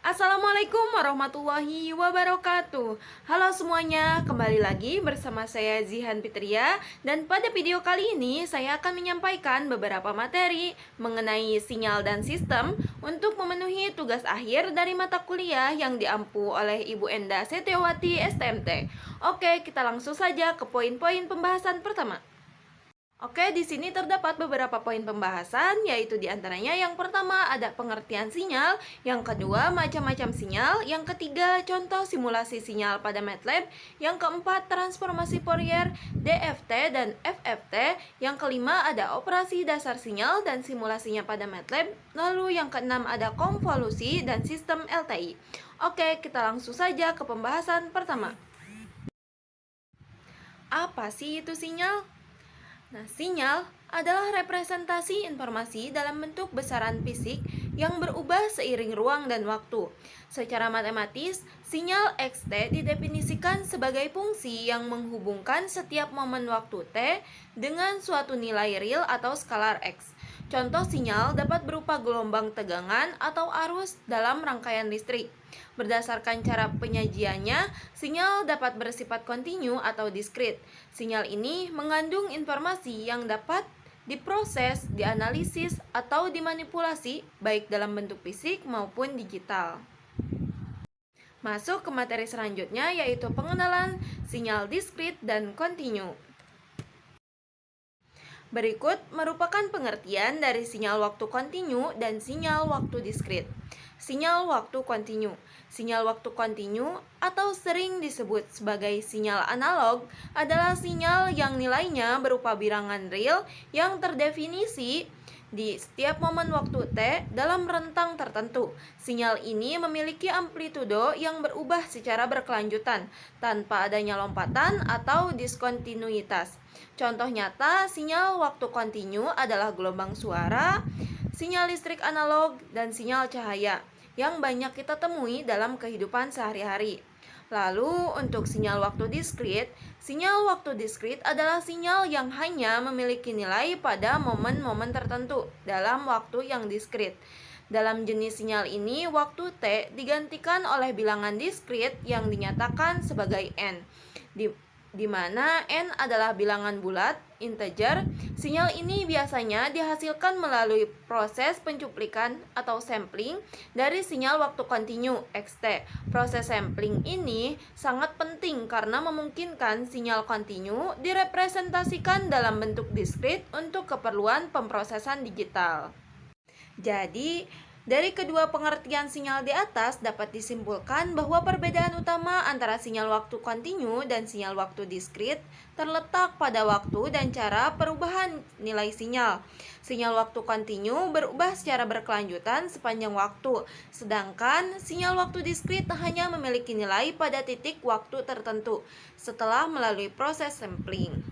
Assalamualaikum warahmatullahi wabarakatuh. Halo semuanya, kembali lagi bersama saya Zihan Fitria. Dan pada video kali ini saya akan menyampaikan beberapa materi mengenai sinyal dan sistem untuk memenuhi tugas akhir dari mata kuliah yang diampu oleh Ibu Enda Setiawati STMT. Oke, kita langsung saja ke poin-poin pembahasan pertama. Oke, di sini terdapat beberapa poin pembahasan, yaitu diantaranya yang pertama ada pengertian sinyal, yang kedua macam-macam sinyal, yang ketiga contoh simulasi sinyal pada MATLAB, yang keempat transformasi Fourier, DFT dan FFT, yang kelima ada operasi dasar sinyal dan simulasinya pada MATLAB, lalu yang keenam ada konvolusi dan sistem LTI. Oke, kita langsung saja ke pembahasan pertama. Apa sih itu sinyal? Nah, sinyal adalah representasi informasi dalam bentuk besaran fisik yang berubah seiring ruang dan waktu. Secara matematis, sinyal xt didefinisikan sebagai fungsi yang menghubungkan setiap momen waktu t dengan suatu nilai real atau skalar x. Contoh sinyal dapat berupa gelombang tegangan atau arus dalam rangkaian listrik. Berdasarkan cara penyajiannya, sinyal dapat bersifat kontinu atau diskrit. Sinyal ini mengandung informasi yang dapat diproses, dianalisis, atau dimanipulasi baik dalam bentuk fisik maupun digital. Masuk ke materi selanjutnya, yaitu pengenalan sinyal diskrit dan kontinu. Berikut merupakan pengertian dari sinyal waktu kontinu dan sinyal waktu diskrit. Sinyal waktu kontinu. Sinyal waktu kontinu atau sering disebut sebagai sinyal analog adalah sinyal yang nilainya berupa bilangan real yang terdefinisi di setiap momen waktu t dalam rentang tertentu. Sinyal ini memiliki amplitudo yang berubah secara berkelanjutan tanpa adanya lompatan atau diskontinuitas. Contoh nyata sinyal waktu kontinu adalah gelombang suara, sinyal listrik analog, dan sinyal cahaya yang banyak kita temui dalam kehidupan sehari-hari. Lalu untuk sinyal waktu diskrit adalah sinyal yang hanya memiliki nilai pada momen-momen tertentu dalam waktu yang diskrit. Dalam jenis sinyal ini, waktu t digantikan oleh bilangan diskrit yang dinyatakan sebagai n, di mana n adalah bilangan bulat, integer. Sinyal ini biasanya dihasilkan melalui proses pencuplikan atau sampling dari sinyal waktu kontinu xt. Proses sampling ini sangat penting karena memungkinkan sinyal kontinu direpresentasikan dalam bentuk diskrit untuk keperluan pemrosesan digital. Jadi, dari kedua pengertian sinyal di atas dapat disimpulkan bahwa perbedaan utama antara sinyal waktu kontinu dan sinyal waktu diskrit terletak pada waktu dan cara perubahan nilai sinyal. Sinyal waktu kontinu berubah secara berkelanjutan sepanjang waktu, sedangkan sinyal waktu diskrit hanya memiliki nilai pada titik waktu tertentu setelah melalui proses sampling.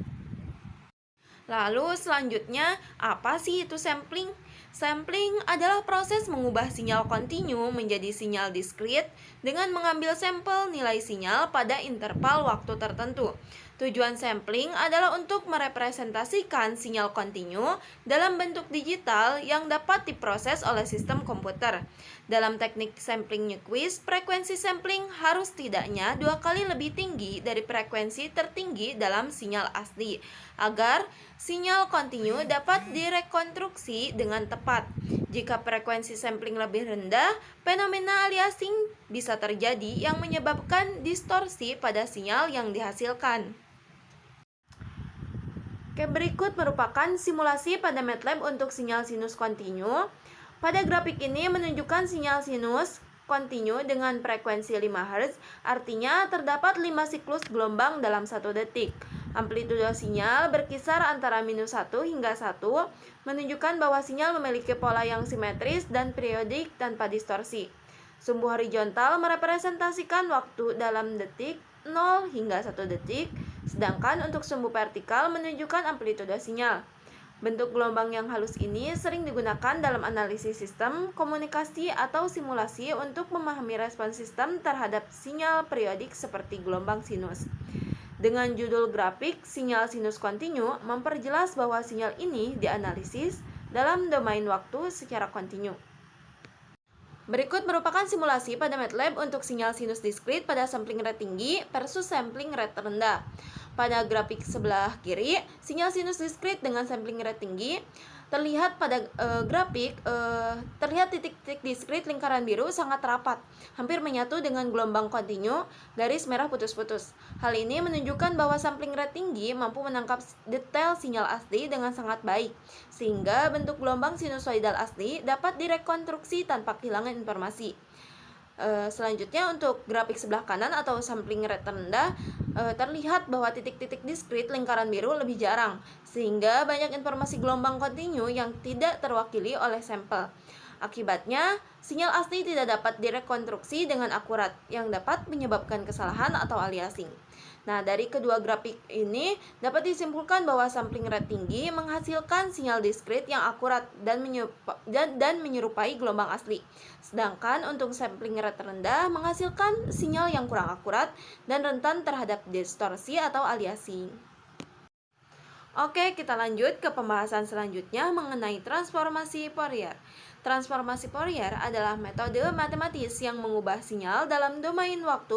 Lalu selanjutnya, apa sih itu sampling? Sampling adalah proses mengubah sinyal kontinu menjadi sinyal diskrit dengan mengambil sampel nilai sinyal pada interval waktu tertentu. Tujuan sampling adalah untuk merepresentasikan sinyal kontinu dalam bentuk digital yang dapat diproses oleh sistem komputer. Dalam teknik sampling Nyquist, frekuensi sampling harus setidaknya 2 kali lebih tinggi dari frekuensi tertinggi dalam sinyal asli, agar sinyal kontinu dapat direkonstruksi dengan tepat. Jika frekuensi sampling lebih rendah, fenomena aliasing bisa terjadi yang menyebabkan distorsi pada sinyal yang dihasilkan. Oke, berikut merupakan simulasi pada MATLAB untuk sinyal sinus kontinu. Pada grafik ini menunjukkan sinyal sinus kontinu dengan frekuensi 5 Hz, artinya terdapat 5 siklus gelombang dalam 1 detik. Amplitudo sinyal berkisar antara -1 hingga 1, menunjukkan bahwa sinyal memiliki pola yang simetris dan periodik tanpa distorsi. Sumbu horizontal merepresentasikan waktu dalam detik 0 hingga 1 detik, sedangkan untuk sumbu vertikal menunjukkan amplitudo sinyal. Bentuk gelombang yang halus ini sering digunakan dalam analisis sistem, komunikasi, atau simulasi untuk memahami respons sistem terhadap sinyal periodik seperti gelombang sinus. Dengan judul grafik sinyal sinus kontinu memperjelas bahwa sinyal ini dianalisis dalam domain waktu secara kontinu. Berikut merupakan simulasi pada MATLAB untuk sinyal sinus diskrit pada sampling rate tinggi versus sampling rate rendah. Pada grafik sebelah kiri, sinyal sinus diskrit dengan sampling rate tinggi terlihat pada grafik terlihat titik-titik diskrit lingkaran biru sangat rapat, hampir menyatu dengan gelombang kontinu garis merah putus-putus. Hal ini menunjukkan bahwa sampling rate tinggi mampu menangkap detail sinyal asli dengan sangat baik, sehingga bentuk gelombang sinusoidal asli dapat direkonstruksi tanpa kehilangan informasi. Selanjutnya untuk grafik sebelah kanan atau sampling rate rendah, terlihat bahwa titik-titik diskrit lingkaran biru lebih jarang, sehingga banyak informasi gelombang kontinu yang tidak terwakili oleh sampel. Akibatnya, sinyal asli tidak dapat direkonstruksi dengan akurat, yang dapat menyebabkan kesalahan atau aliasing. Nah, dari kedua grafik ini dapat disimpulkan bahwa sampling rate tinggi menghasilkan sinyal diskrit yang akurat dan menyerupai gelombang asli. Sedangkan untuk sampling rate rendah menghasilkan sinyal yang kurang akurat dan rentan terhadap distorsi atau aliasing. Oke, kita lanjut ke pembahasan selanjutnya mengenai transformasi Fourier. Transformasi Fourier adalah metode matematis yang mengubah sinyal dalam domain waktu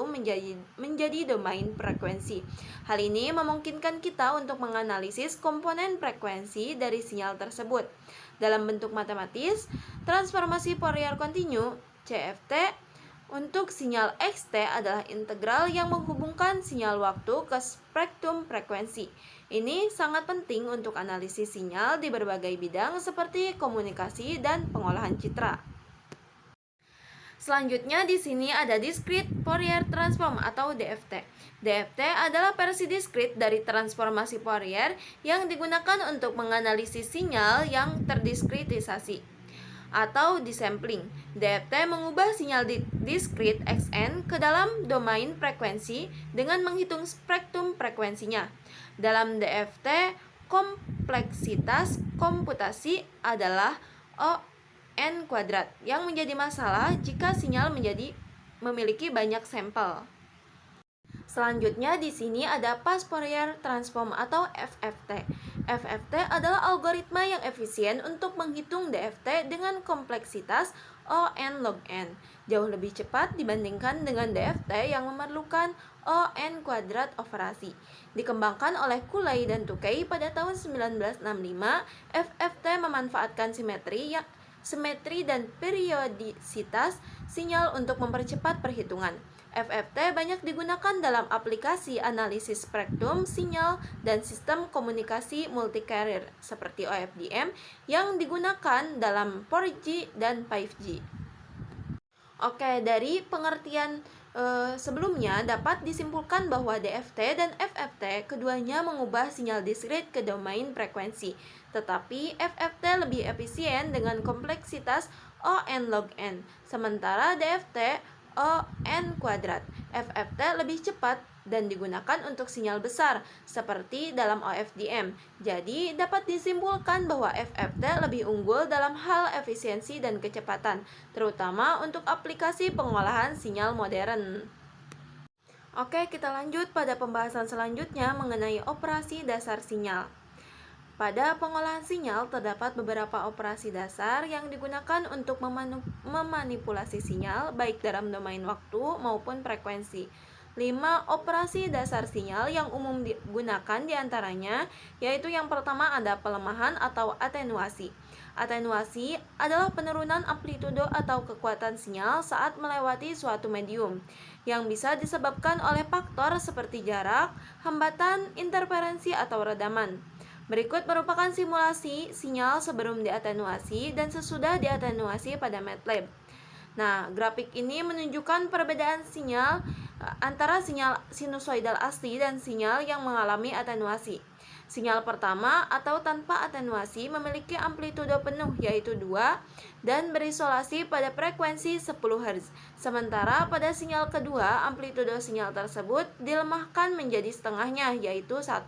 menjadi domain frekuensi. Hal ini memungkinkan kita untuk menganalisis komponen frekuensi dari sinyal tersebut. Dalam bentuk matematis, transformasi Fourier kontinu (CFT) untuk sinyal xt adalah integral yang menghubungkan sinyal waktu ke spektrum frekuensi. Ini sangat penting untuk analisis sinyal di berbagai bidang seperti komunikasi dan pengolahan citra. Selanjutnya di sini ada discrete Fourier transform atau DFT. DFT adalah versi diskrit dari transformasi Fourier yang digunakan untuk menganalisis sinyal yang terdiskritisasi atau disampling. DFT mengubah sinyal diskrit Xn ke dalam domain frekuensi dengan menghitung spektrum frekuensinya. Dalam DFT, kompleksitas komputasi adalah O(n) kuadrat yang menjadi masalah jika sinyal memiliki banyak sampel. Selanjutnya di sini ada fast Fourier transform atau FFT. FFT adalah algoritma yang efisien untuk menghitung DFT dengan kompleksitas O(n) log n. Jauh lebih cepat dibandingkan dengan DFT yang memerlukan O(n) kuadrat operasi. Dikembangkan oleh Cooley dan Tukey pada tahun 1965, FFT memanfaatkan simetri dan periodisitas sinyal untuk mempercepat perhitungan. FFT banyak digunakan dalam aplikasi analisis spektrum sinyal dan sistem komunikasi multi-carrier seperti OFDM yang digunakan dalam 4G dan 5G. Oke, dari pengertian sebelumnya dapat disimpulkan bahwa DFT dan FFT keduanya mengubah sinyal diskrit ke domain frekuensi, tetapi FFT lebih efisien dengan kompleksitas O(n) log n, sementara DFT O(n) kuadrat. FFT lebih cepat dan digunakan untuk sinyal besar seperti dalam OFDM. Jadi dapat disimpulkan bahwa FFT lebih unggul dalam hal efisiensi dan kecepatan, terutama untuk aplikasi pengolahan sinyal modern. Oke, kita lanjut pada pembahasan selanjutnya mengenai operasi dasar sinyal. Pada pengolahan sinyal terdapat beberapa operasi dasar yang digunakan untuk memanipulasi sinyal baik dalam domain waktu maupun frekuensi. 5 operasi dasar sinyal yang umum digunakan diantaranya, yaitu yang pertama ada pelemahan atau atenuasi. Atenuasi adalah penurunan amplitudo atau kekuatan sinyal saat melewati suatu medium, yang bisa disebabkan oleh faktor seperti jarak, hambatan, interferensi, atau redaman. Berikut merupakan simulasi sinyal sebelum diatenuasi dan sesudah diatenuasi pada MATLAB. Nah, grafik ini menunjukkan perbedaan sinyal antara sinyal sinusoidal asli dan sinyal yang mengalami atenuasi. Sinyal pertama atau tanpa atenuasi memiliki amplitudo penuh yaitu 2 dan berisolasi pada frekuensi 10 Hz. Sementara pada sinyal kedua, amplitudo sinyal tersebut dilemahkan menjadi setengahnya yaitu 1.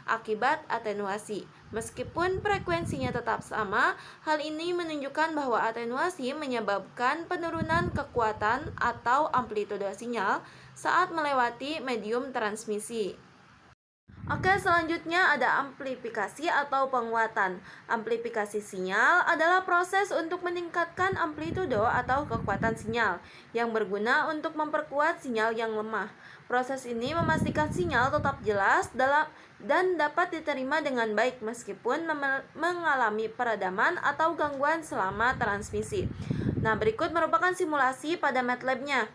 Akibat atenuasi. Meskipun frekuensinya tetap sama, hal ini menunjukkan bahwa atenuasi menyebabkan penurunan kekuatan atau amplitudo sinyal saat melewati medium transmisi. Oke, selanjutnya ada amplifikasi atau penguatan. Amplifikasi sinyal adalah proses untuk meningkatkan amplitudo atau kekuatan sinyal yang berguna untuk memperkuat sinyal yang lemah. Proses ini memastikan sinyal tetap jelas dan dapat diterima dengan baik meskipun mengalami peredaman atau gangguan selama transmisi. Nah, berikut merupakan simulasi pada MATLAB-nya.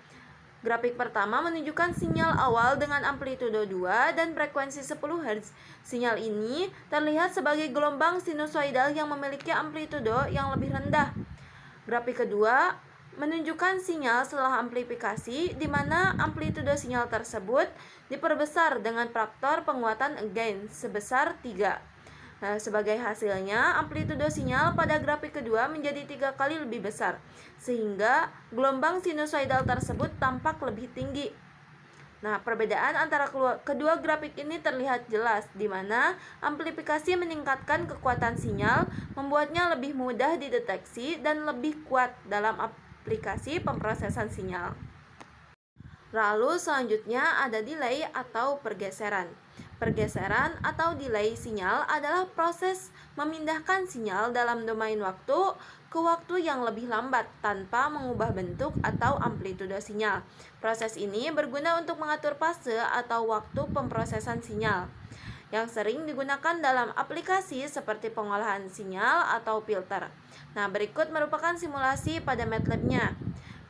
Grafik pertama menunjukkan sinyal awal dengan amplitudo 2 dan frekuensi 10 Hz. Sinyal ini terlihat sebagai gelombang sinusoidal yang memiliki amplitudo yang lebih rendah. Grafik kedua menunjukkan sinyal setelah amplifikasi, di mana amplitudo sinyal tersebut diperbesar dengan faktor penguatan gain sebesar 3. Nah, sebagai hasilnya, amplitudo sinyal pada grafik kedua menjadi 3 kali lebih besar, sehingga gelombang sinusoidal tersebut tampak lebih tinggi. Nah, perbedaan antara kedua grafik ini terlihat jelas, di mana amplifikasi meningkatkan kekuatan sinyal, membuatnya lebih mudah dideteksi dan lebih kuat dalam aplikasi pemrosesan sinyal. Lalu selanjutnya ada delay atau pergeseran. Pergeseran atau delay sinyal adalah proses memindahkan sinyal dalam domain waktu ke waktu yang lebih lambat tanpa mengubah bentuk atau amplitudo sinyal. Proses ini berguna untuk mengatur fase atau waktu pemrosesan sinyal yang sering digunakan dalam aplikasi seperti pengolahan sinyal atau filter. Nah, berikut merupakan simulasi pada MATLAB-nya.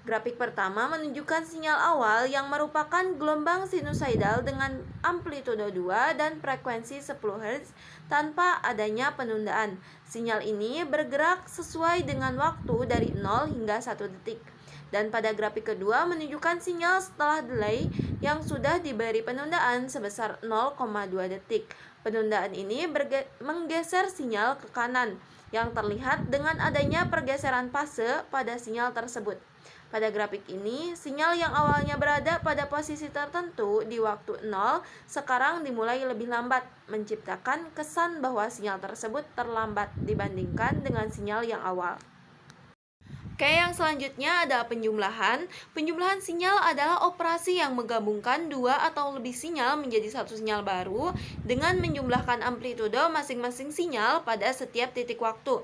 Grafik pertama menunjukkan sinyal awal yang merupakan gelombang sinusoidal dengan amplitudo 2 dan frekuensi 10 Hz tanpa adanya penundaan. Sinyal ini bergerak sesuai dengan waktu dari 0 hingga 1 detik. Dan pada grafik kedua menunjukkan sinyal setelah delay yang sudah diberi penundaan sebesar 0,2 detik. Penundaan ini menggeser sinyal ke kanan yang terlihat dengan adanya pergeseran fase pada sinyal tersebut. Pada grafik ini, sinyal yang awalnya berada pada posisi tertentu di waktu 0 sekarang dimulai lebih lambat, menciptakan kesan bahwa sinyal tersebut terlambat dibandingkan dengan sinyal yang awal. Oke, yang selanjutnya ada penjumlahan. Penjumlahan sinyal adalah operasi yang menggabungkan dua atau lebih sinyal menjadi satu sinyal baru dengan menjumlahkan amplitudo masing-masing sinyal pada setiap titik waktu.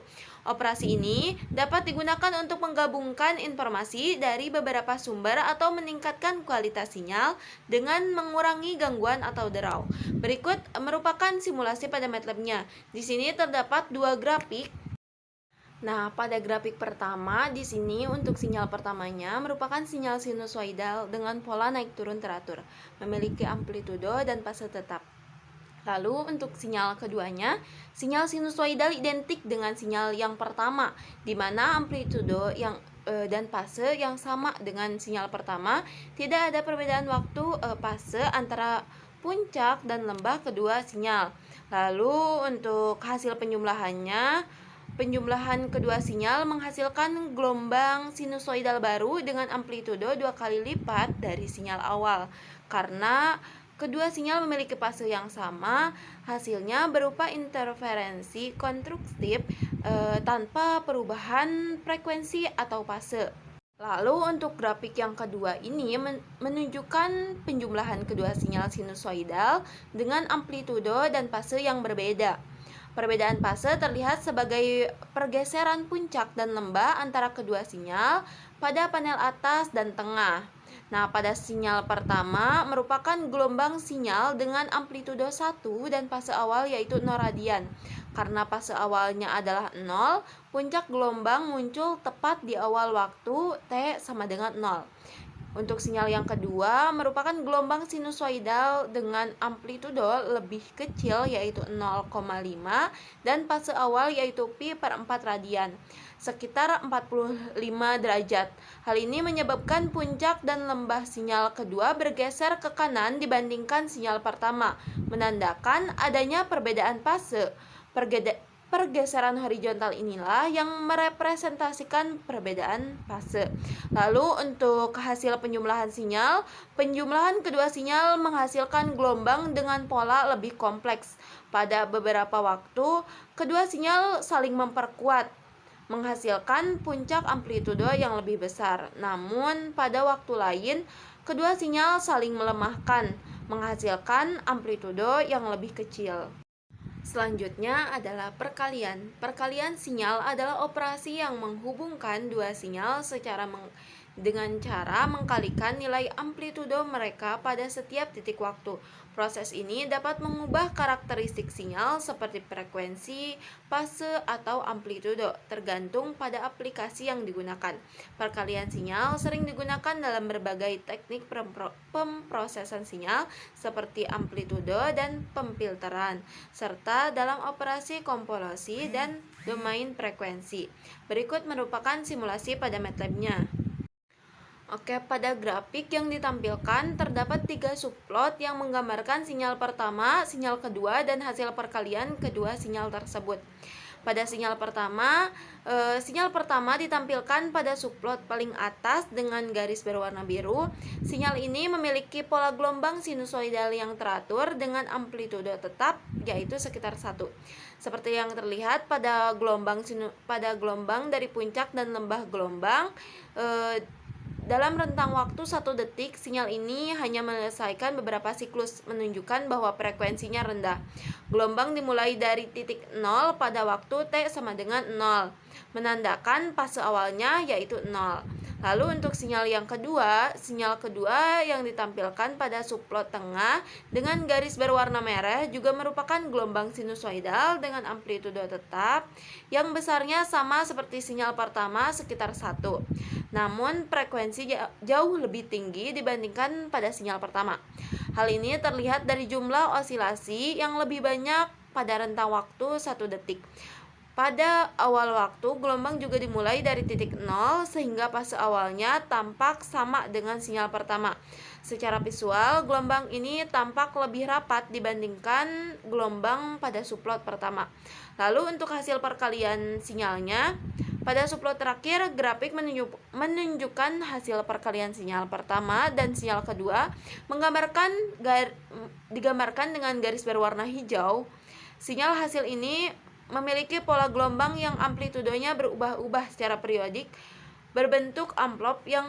Operasi ini dapat digunakan untuk menggabungkan informasi dari beberapa sumber atau meningkatkan kualitas sinyal dengan mengurangi gangguan atau derau. Berikut merupakan simulasi pada MATLAB-nya. Di sini terdapat dua grafik. Nah, pada grafik pertama di sini untuk sinyal pertamanya merupakan sinyal sinusoidal dengan pola naik turun teratur, memiliki amplitudo dan fase tetap. Lalu untuk sinyal keduanya, sinyal sinusoidal identik dengan sinyal yang pertama, di mana amplitudo dan fase yang sama dengan sinyal pertama, tidak ada perbedaan waktu fase antara puncak dan lembah kedua sinyal. Lalu untuk hasil penjumlahan kedua sinyal menghasilkan gelombang sinusoidal baru dengan amplitudo 2 kali lipat dari sinyal awal. Karena kedua sinyal memiliki fase yang sama, hasilnya berupa interferensi konstruktif tanpa perubahan frekuensi atau fase. Lalu untuk grafik yang kedua ini menunjukkan penjumlahan kedua sinyal sinusoidal dengan amplitudo dan fase yang berbeda. Perbedaan fase terlihat sebagai pergeseran puncak dan lembah antara kedua sinyal pada panel atas dan tengah. Nah, pada sinyal pertama merupakan gelombang sinyal dengan amplitudo 1 dan fase awal yaitu 0 radian. Karena fase awalnya adalah 0, puncak gelombang muncul tepat di awal waktu T sama dengan 0. Untuk sinyal yang kedua merupakan gelombang sinusoidal dengan amplitudo lebih kecil yaitu 0,5 dan fase awal yaitu pi per 4 radian, sekitar 45 derajat. Hal ini menyebabkan puncak dan lembah sinyal kedua bergeser ke kanan dibandingkan sinyal pertama, menandakan adanya perbedaan fase. Pergeseran horizontal inilah yang merepresentasikan perbedaan fase. Lalu untuk hasil penjumlahan sinyal, penjumlahan kedua sinyal menghasilkan gelombang dengan pola lebih kompleks. Pada beberapa waktu, kedua sinyal saling memperkuat. menghasilkan puncak amplitudo yang lebih besar. Namun, pada waktu lain, kedua sinyal saling melemahkan, menghasilkan amplitudo yang lebih kecil. Selanjutnya adalah perkalian. Perkalian sinyal adalah operasi yang menghubungkan dua sinyal dengan cara mengkalikan nilai amplitudo mereka pada setiap titik waktu. Proses ini dapat mengubah karakteristik sinyal seperti frekuensi, fase, atau amplitudo, tergantung pada aplikasi yang digunakan. Perkalian sinyal sering digunakan dalam berbagai teknik pemrosesan sinyal seperti amplitudo dan pemfilteran, serta dalam operasi konvolusi dan domain frekuensi. Berikut merupakan simulasi pada MATLAB-nya. Oke, pada grafik yang ditampilkan terdapat 3 subplot yang menggambarkan sinyal pertama, sinyal kedua, dan hasil perkalian kedua sinyal tersebut. Pada sinyal pertama ditampilkan pada subplot paling atas dengan garis berwarna biru. Sinyal ini memiliki pola gelombang sinusoidal yang teratur dengan amplitudo tetap, yaitu sekitar 1. Seperti yang terlihat pada gelombang dari puncak dan lembah gelombang, dalam rentang waktu 1 detik, sinyal ini hanya menyelesaikan beberapa siklus, menunjukkan bahwa frekuensinya rendah. Gelombang dimulai dari titik 0 pada waktu T sama dengan 0, menandakan fase awalnya yaitu 0. Lalu untuk sinyal kedua yang ditampilkan pada subplot tengah dengan garis berwarna merah juga merupakan gelombang sinusoidal dengan amplitudo tetap yang besarnya sama seperti sinyal pertama, sekitar 1. Namun frekuensi jauh lebih tinggi dibandingkan pada sinyal pertama. Hal ini terlihat dari jumlah osilasi yang lebih banyak pada rentang waktu 1 detik. Pada awal waktu, gelombang juga dimulai dari titik 0 sehingga fase awalnya tampak sama dengan sinyal pertama. Secara visual, gelombang ini tampak lebih rapat dibandingkan gelombang pada subplot pertama. Lalu untuk hasil perkalian sinyalnya, pada subplot terakhir, grafik menunjukkan hasil perkalian sinyal pertama dan sinyal kedua digambarkan dengan garis berwarna hijau. Sinyal hasil ini memiliki pola gelombang yang amplitudonya berubah-ubah secara periodik, berbentuk amplop yang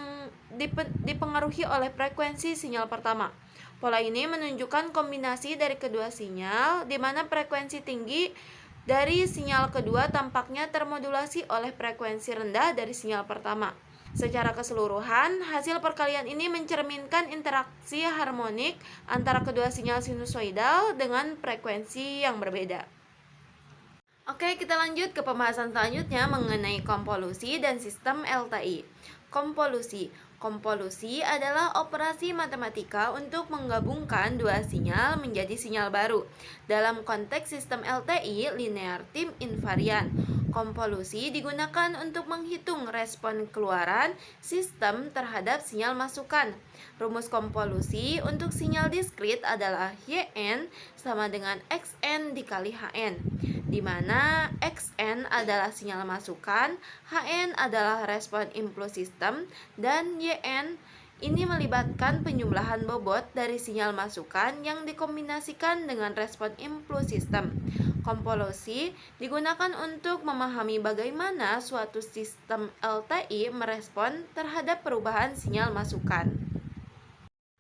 dipengaruhi oleh frekuensi sinyal pertama. Pola ini menunjukkan kombinasi dari kedua sinyal, di mana frekuensi tinggi dari sinyal kedua tampaknya termodulasi oleh frekuensi rendah dari sinyal pertama. Secara keseluruhan, hasil perkalian ini mencerminkan interaksi harmonik antara kedua sinyal sinusoidal dengan frekuensi yang berbeda. Oke, kita lanjut ke pembahasan selanjutnya mengenai konvolusi dan sistem LTI. Konvolusi adalah operasi matematika untuk menggabungkan dua sinyal menjadi sinyal baru. Dalam konteks sistem LTI, linear time invariant, konvolusi digunakan untuk menghitung respon keluaran sistem terhadap sinyal masukan. Rumus konvolusi untuk sinyal diskrit adalah YN sama dengan XN dikali HN, di mana XN adalah sinyal masukan, HN adalah respon impuls sistem, dan YN ini melibatkan penjumlahan bobot dari sinyal masukan yang dikombinasikan dengan respon impuls sistem. Konvolusi digunakan untuk memahami bagaimana suatu sistem LTI merespon terhadap perubahan sinyal masukan.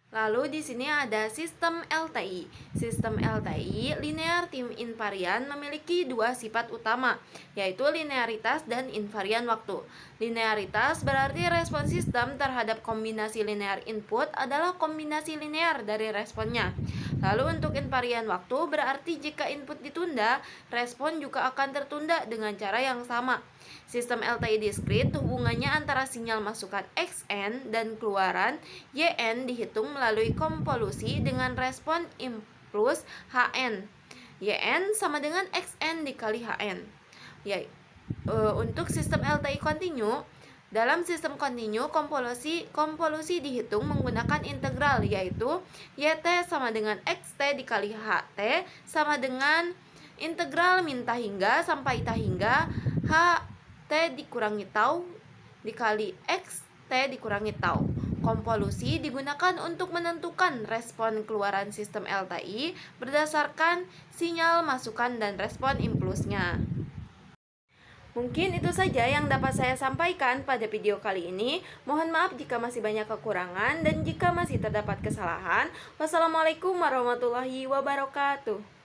Lalu di sini ada sistem LTI. Sistem LTI linear time invariant memiliki dua sifat utama, yaitu linearitas dan invarian waktu. Linearitas berarti respon sistem terhadap kombinasi linear input adalah kombinasi linear dari responnya. Lalu untuk invarian waktu berarti jika input ditunda, respon juga akan tertunda dengan cara yang sama. Sistem LTI diskrit, hubungannya antara sinyal masukan XN dan keluaran YN dihitung melalui konvolusi dengan respon impuls HN. YN sama dengan XN dikali HN. Untuk sistem LTI kontinu, dalam sistem kontinu konvolusi dihitung menggunakan integral, yaitu YT sama dengan XT dikali HT sama dengan integral min tah hingga sampai tah hingga HT dikurangi tau dikali XT dikurangi tau. Konvolusi digunakan untuk menentukan respon keluaran sistem LTI berdasarkan sinyal masukan dan respon impulsnya. Mungkin itu saja yang dapat saya sampaikan pada video kali ini. Mohon maaf jika masih banyak kekurangan dan jika masih terdapat kesalahan. Wassalamualaikum warahmatullahi wabarakatuh.